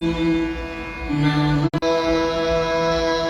Guruji Sada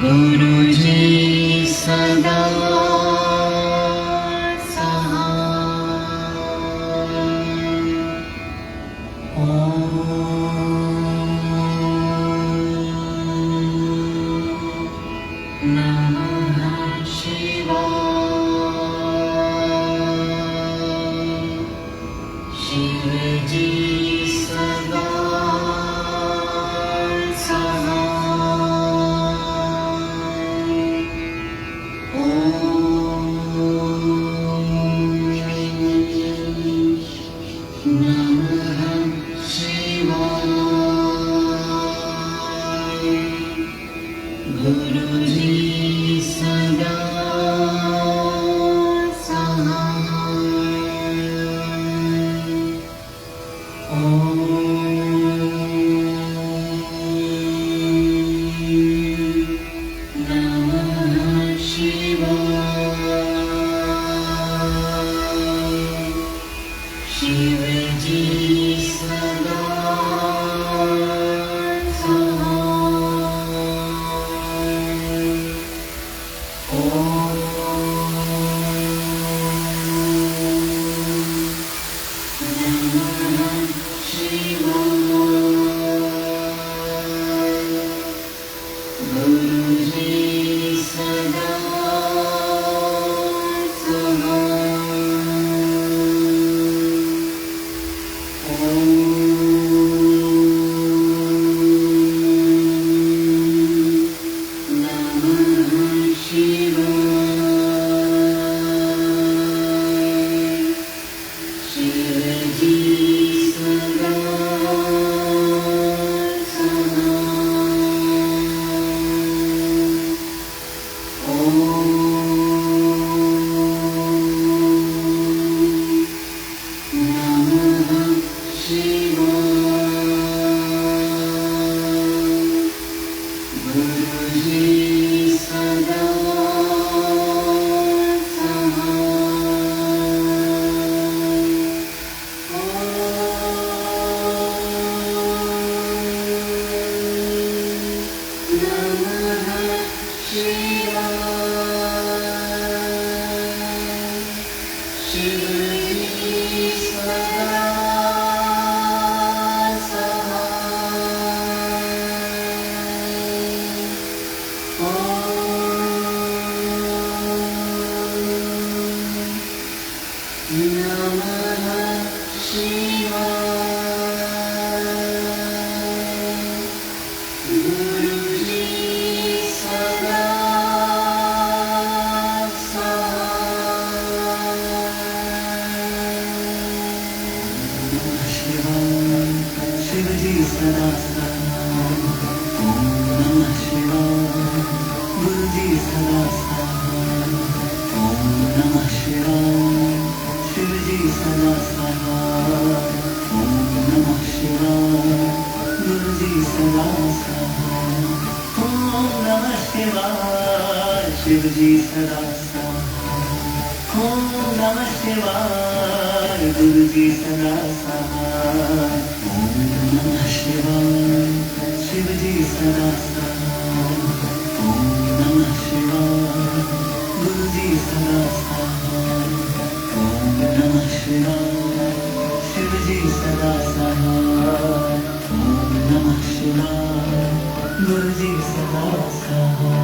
गुरुजी सदा सहाय। ॐ नमः शिवाय। शिवजी सदा गुरुजी सदा सहाय। ॐ नमः शिवाय। शिवजी सदा शिवजी सदा सहाय। ॐ नमः शिवाय। गुरुजी सदा सहाय। ॐ नमः शिवाय। शिवजी सदा सहाय। ॐ नमः शिवाय। गुरुजी सदा सहाय। ॐ नमः शिवाय। शिवजी सदा सहाय। ॐ नमः शिवाय। गुरुजी सदा सहाय। ॐ नमः शिवाय। शिवजी सदा सहाय। ॐ नमः शिवाय। गुरुजी सदा सहाय। ॐ नमः शिवाय। शिवजी सदा सहाय। ॐ नमः शिवाय। गुरुजी सदा सहाय।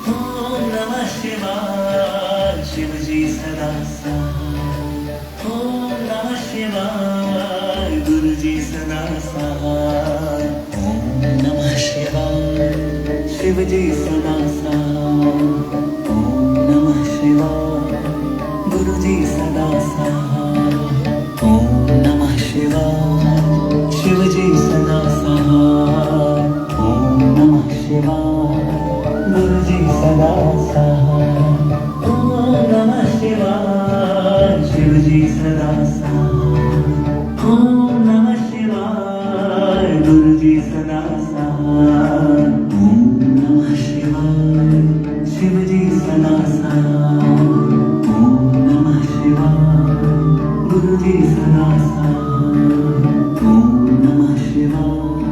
ॐ नमः शिवाय। शिवजी सदा सहाय। ॐ नमः शिवाय। गुरुजी सदा सहाय। ॐ नमः शिवाय। शिवजी सदा सहाय। ॐ नमः शिवाय। गुरुजी सदा सहाय। ॐ नमः शिवाय। शिवजी सदा सहाय। ॐ नमः शिवाय। गुरुजी सदा सहाय। ॐ नमः शिवाय। शिवजी सदा सहाय। ॐ नमः शिवाय। गुरुजी सदा सहाय। ॐ नमः शिवाय। शिवजी सदा सहाय। ॐ नमः शिवाय। गुरुजी सदा सहाय। ॐ नमः शिवाय।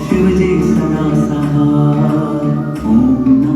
शिवजी सदा सहाय। ॐ नमः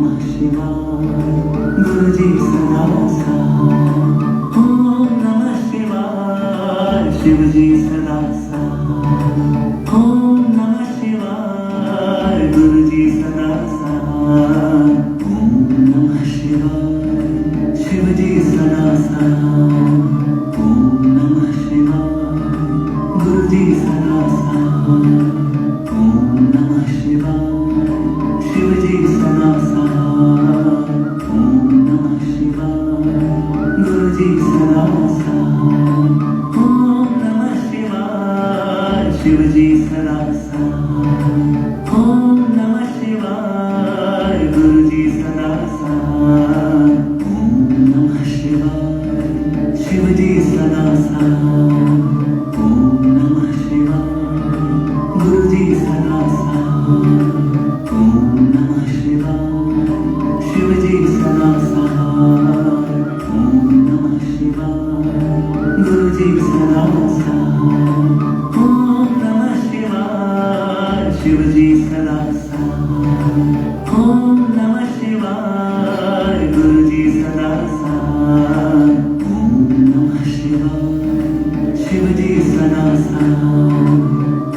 ओम नमः शिवाय गुरुजी सदा साथ ओम नमः शिवाय शिवजी सदा साथ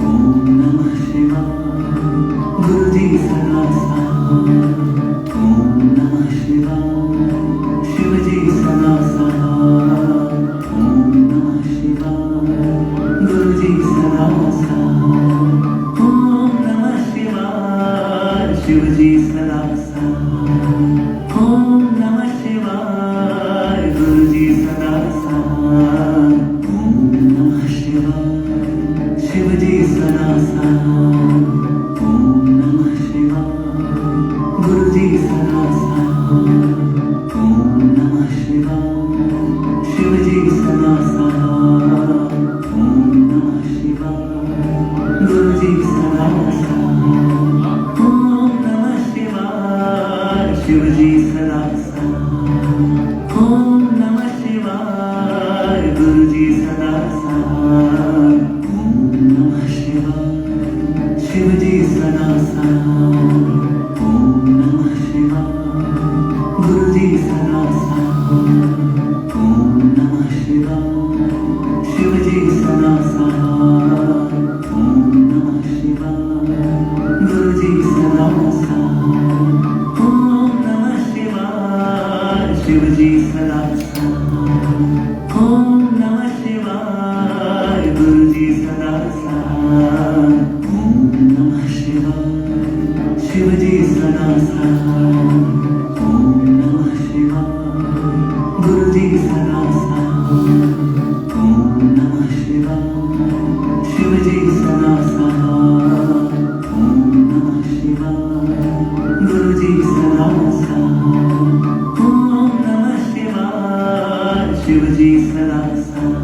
ओम नमः शिवाय गुरुजी सदा साथ ओम नमः शिवाय शिवजी सदा साथ ओम नमः शिवाय गुरुजी सदा साथ ओम नमः शिवाय शिवजी सदा साथ ओम नमः शिवाय गुरुजी सदा साथ ओम नमः शिवाय शिवजी सदा साथ ओम नमः शिवाय गुरुजी सदा साथ ओम नमः शिवाय शिवजी सदा साथ ओम नमः शिवाय गुरुजी सदा साथ ओम नमः शिवाय शिवजी सदा साथ ओम नमः शिवाय गुरुजी सदा साथ ओम नमः शिवाय शिवजी सदा साथ ओम नमः शिवाय गुरुजी सदा साथ ओम नमः शिवाय शिवजी सदा साथ ओम नमः शिवाय गुरुजी सदा साथ ओम नमः शिवाय शिवजी सदा साथ ओम नमः शिवाय गुरुजी सदा साथ ओम नमः शिवाय शिवजी सदा साथ ओम नमः शिवाय गुरुजी सदा साथ ओम नमः शिवाय शिवजी सदा साथ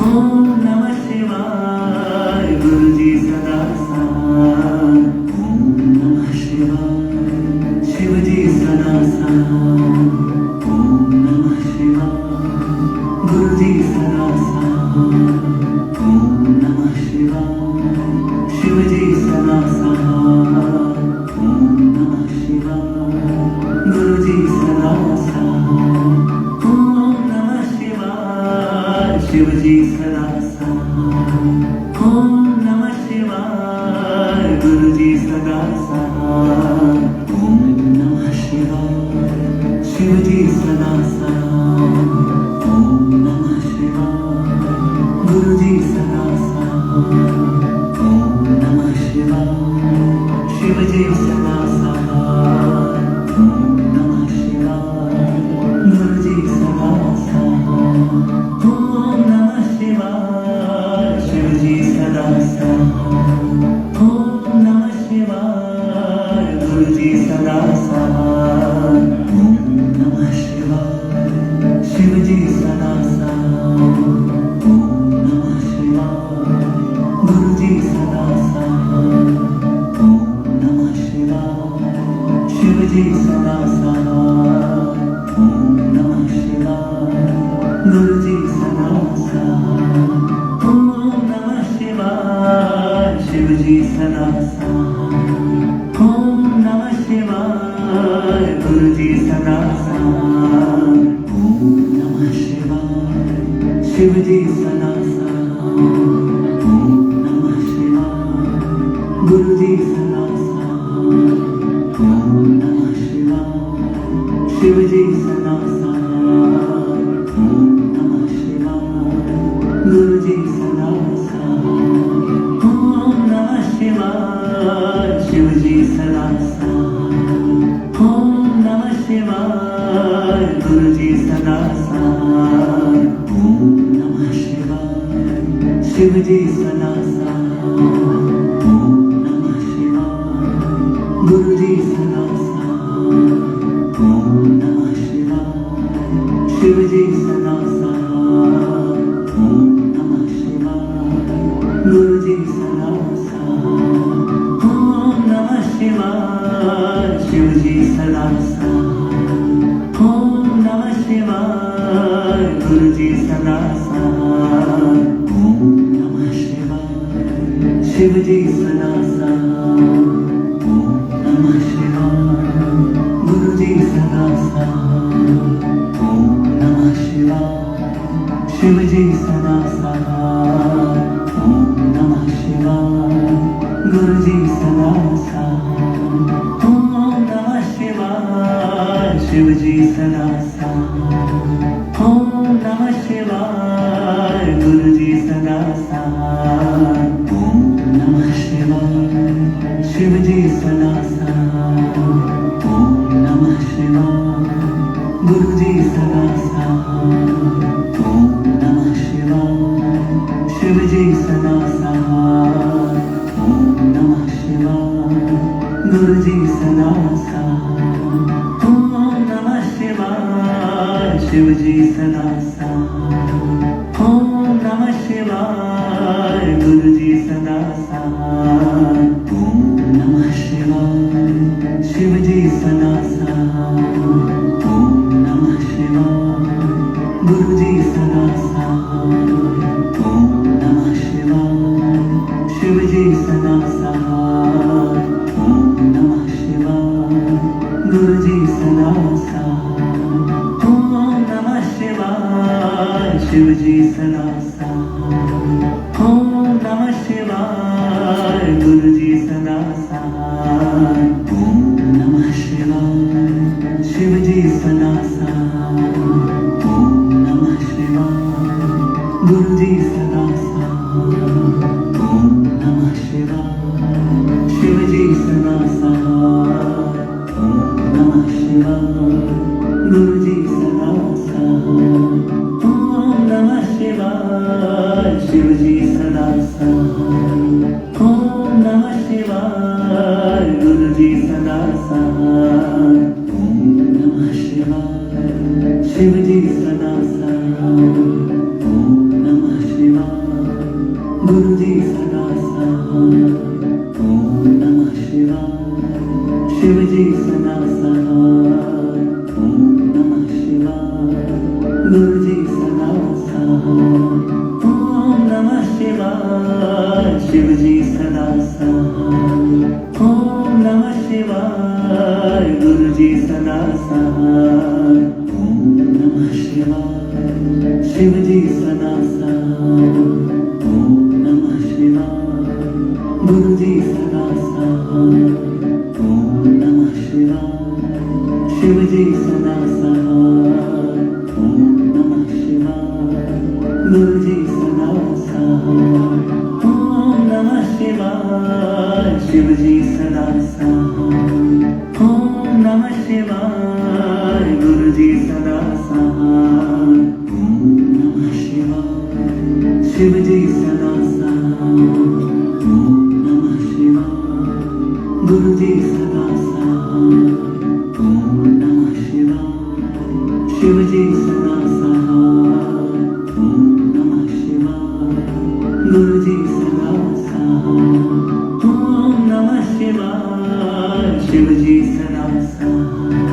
ओम नमः शिवाय गुरुजी सदा साथ ओम नमः शिवाय शिवजी सदा साथ ओम नमः शिवाय गुरुजी सदा साथ ओम नमः शिवाय शिवजी सदा साथ ओम नमः शिवाय गुरुजी सदा साथ ओम नमः शिवाय शिवजी सदा साथ ओम नमः शिवाय गुरुजी सदा साथ ओम नमः शिवाय शिवजी सदा साथ ओम नमः शिवाय गुरुजी सदा साथ ओम नमः शिवाय शिवजी सदा साथ ओम नमः शिवाय गुरुजी सदा साथ ओम नमः शिवाय शिवजी सदा साथ ओम नमः शिवाय गुरुजी सदा साथ ओम नमः शिवाय शिवजी सदा साथ ओम नमः शिवाय गुरुजी सदा साथ ओम नमः शिवाय शिवजी सदा साथ ओम नमः शिवाय गुरुजी सदा साथ ओम नमः शिवाय शिवजी सदा साथ ओम नमः शिवाय गुरुजी सदा साथ ओम नमः शिवाय शिवजी सदा साथ ओम नमः शिवाय गुरुजी सदा साथ ओम नमः शिवाय शिवजी सदा साथ ओम नमः शिवाय गुरुजी सदा साथ ओम नमः शिवाय शिवजी सदा साथ ओम नमः शिवाय गुरुजी सदा साथ ओम नमः शिवाय शिवजी सदा साथ ओम नमः शिवाय गुरुजी सदा साथ ओम नमः शिवाय शिवजी सदा साथ ओम नमः शिवाय गुरुजी सदा साथ ओम नमः शिवाय शिवजी सदा साथ ओम नमः शिवाय गुरुजी सदा साथ ओम नमः शिवाय शिवजी सदा साथ ओम नमः शिवाय गुरुजी सदा साथ ओम नमः शिवाय शिवजी सदा साथ, ओम नमः शिवाय, गुरुजी सदा साथ, ओम नमः शिवाय, शिवजी सदा साथ, ओम नमः शिवाय, गुरुजी सदा साथ, ओम नमः शिवाय, शिवजी सदा साथ, ओम नमः शिवाय, गुरुजी सदा साथ, ओम नमः शिवाय, शिवजी सदा साथ, ओम नमः शिवाय, गुरुजी सदा साथ, ओम नमः शिवाय, शिवजी सदा साथ, ओम नमः शिवाय, गुरुजी सदा साथ, ओम नमः शिवाय, शिवजी सदा साथ, ओम नमः शिवाय, गुरुजी सदा साथ, ओम नमः शिवाय, शिवजी सदा साथ, ओम नमः शिवाय, गुरुजी सदा साथ, ओम नमः शिवाय, शिवजी सदा साथ, ओम नमः शिवाय, गुरुजी सदा साथ, ओम नमः शिवाय, शिवजी सदा साथ, ओम नमः शिवाय, गुरुजी सदा साथ, ओम नमः शिवाय, शिवजी सदा साथ, ओम नमः शिवाय, गुरुजी सदा साथ, ओम नमः शिवाय, शिवजी सदा साथ, ओम नमः शिवाय, गुरुजी सदा साथ, ओम नमः शिवाय, शिवजी सदा साथ, ओम नमः शिवाय, गुरुजी सदा साथ, ओम नमः शिवाय, शिवजी सदा साथ, ओम नमः शिवाय, गुरुजी सदा साथ, ओम नमः शिवाय, शिवजी सदा साथ, ओम नमः शिवाय, गुरुजी सदा साथ, ओम नमः शिवाय, शिवजी सदा साथ, ओम नमः शिवाय, गुरुजी सदा साथ, ओम नमः शिवाय, शिवजी सदा साथ, ओम नमः शिवाय, गुरुजी सदा साथ, ओम नमः शिवाय, शिवजी सदा साथ, ओम नमः शिवाय, गुरुजी सदा साथ, ओम नमः शिवाय, शिवजी सदा साथ, ओम नमः शिवाय, गुरुजी सदा साथ, ओम नमः शिवाय, शिवजी सदा साथ,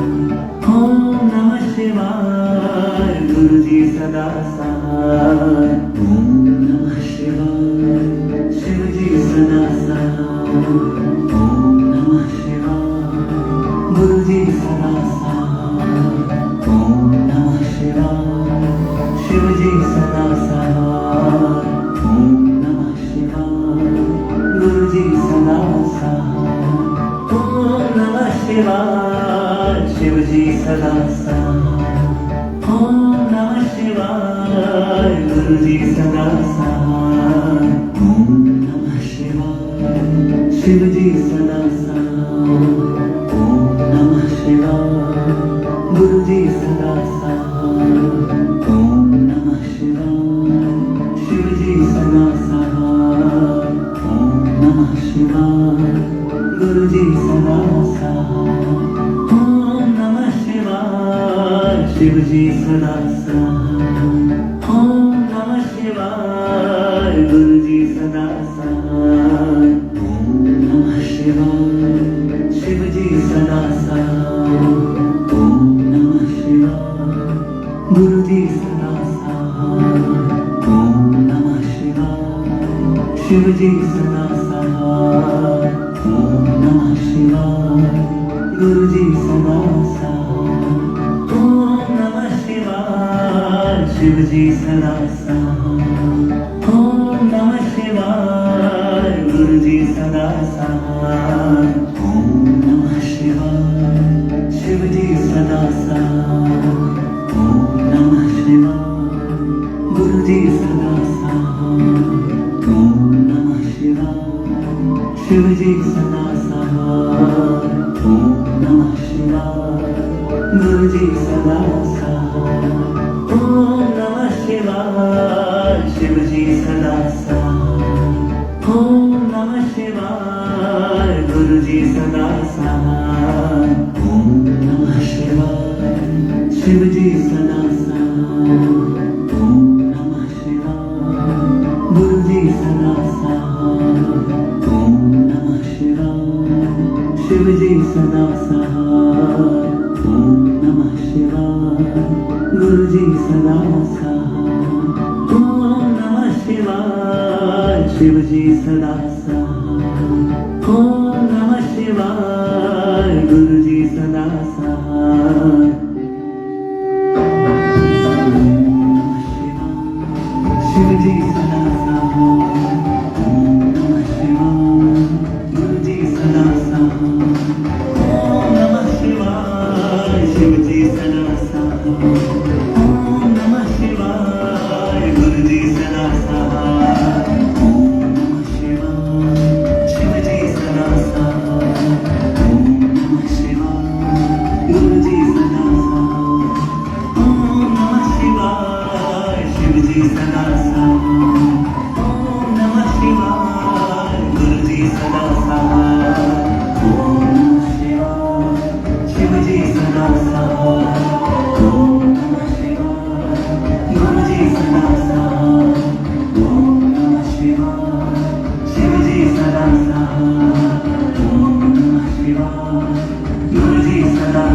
ओम नमः शिवाय, गुरुजी सदा साथ, ओम नमः शिवाय, शिवजी सदा साथ, ओम नमः शिवाय, गुरुजी सदा साथ, ओम नमः शिवाय, शिवजी सदा साथ, ओम नमः शिवाय, गुरुजी सदा साथ, ओम नमः शिवाय, शिवजी सदा साथ, ओम नमः शिवाय, गुरुजी सदा साथ, ओम नमः शिवाय, शिवजी सदा साथ, ओम नमः शिवाय, गुरुजी सदा साथ, ओम नमः शिवाय, शिवजी सदा साथ, ओम नमः शिवाय, गुरुजी सदा साथ, ओम नमः शिवाय, शिवजी सदा साथ, ओम नमः शिवाय, गुरुजी सदा साथ, ओम नमः शिवाय, शिवजी सदा साथ, ओम नमः शिवाय, गुरुजी सदा साथ, ओम नमः शिवाय, शिवजी सदा साथ, ओम नमः शिवाय, गुरुजी सदा साथ, ओम नमः शिवाय, शिवजी सदा साथ, ओम नमः शिवाय, गुरुजी सदा साथ, ओम नमः शिवाय, शिवजी सदा साथ, गुरुजी सदा सहाय ओम नमः शिवाय शिवजी सदा सहाय ओम नमः शिवाय गुरुजी सदा सहाय ओम नमः शिवाय शिवजी सदा सहाय ओम नमः शिवाय गुरुजी सदा सहाय ओम नमः शिवाय शिवजी सदा सहाय ओम नमः शिवाय गुरुजी सदा सहाय ओम नमः शिवाय शिवजी सदा सहाय ओम नमः शिवाय गुरुजी सदा सहाय शिवजी सदा सहाय ओम नमः शिवाय गुरुजी सदा सहाय ओम नमः शिवाय शिवजी सदा सहाय ओम नमः शिवाय गुरुजी सदा सहाय ओम नमः शिवाय शिवजी सदा सहाय ओम नमः शिवाय गुरुजी सदा सहाय ओम नमः शिवाय शिवजी सदा सहाय ओम नमः शिवाय गुरुजी सदा सहाय ओम नमः शिवाय शिवजी सदा सहाय ओम नमः शिवाय गुरुजी सदा सहाय ओम नमः शिवाय शिवजी सदा सहाय ओम नमः शिवाय गुरुजी सदा